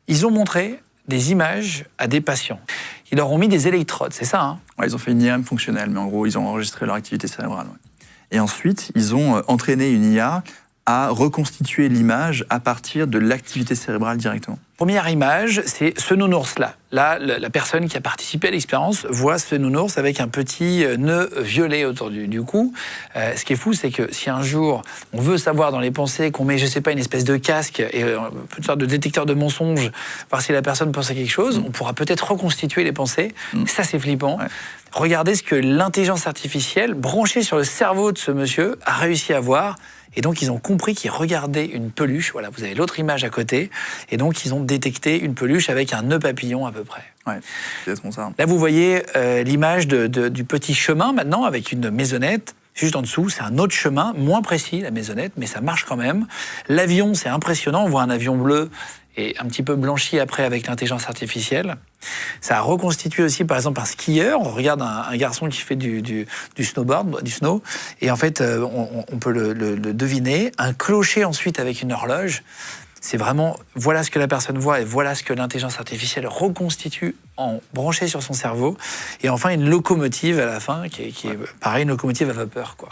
Ils ont montré des images à des patients. Ils leur ont mis des électrodes, c'est ça, hein? Ouais, ils ont fait une IRM fonctionnelle, mais en gros, ils ont enregistré leur activité cérébrale. Ouais. Et ensuite, ils ont entraîné une IA à reconstituer l'image à partir de l'activité cérébrale directement. Première image, c'est ce nounours-là. Là, la personne qui a participé à l'expérience voit ce nounours avec un petit nœud violet autour du cou. Ce qui est fou, c'est que si un jour on veut savoir dans les pensées qu'on met, je sais pas, une espèce de casque et une sorte de détecteur de mensonges, voir si la personne pense à quelque chose, on pourra peut-être reconstituer les pensées. Ça, c'est flippant. Ouais. Regardez ce que l'intelligence artificielle, branchée sur le cerveau de ce monsieur, a réussi à voir. Et donc, ils ont compris qu'ils regardaient une peluche. Voilà, vous avez l'autre image à côté. Et donc, ils ont détecté une peluche avec un nœud papillon à peu près. Ouais, c'est ça. Là, vous voyez l'image du petit chemin maintenant avec une maisonnette. Juste en dessous, c'est un autre chemin, moins précis, la maisonnette, mais ça marche quand même. L'avion, c'est impressionnant. On voit un avion bleu et un petit peu blanchi après avec l'intelligence artificielle. Ça a reconstitué aussi, par exemple, un skieur. On regarde un garçon qui fait du snowboard, du snow, et en fait, on peut le deviner. Un clocher ensuite avec une horloge. C'est vraiment, voilà ce que la personne voit et voilà ce que l'intelligence artificielle reconstitue en branché sur son cerveau. Et enfin, une locomotive à la fin, qui est pareil, une locomotive à vapeur, quoi.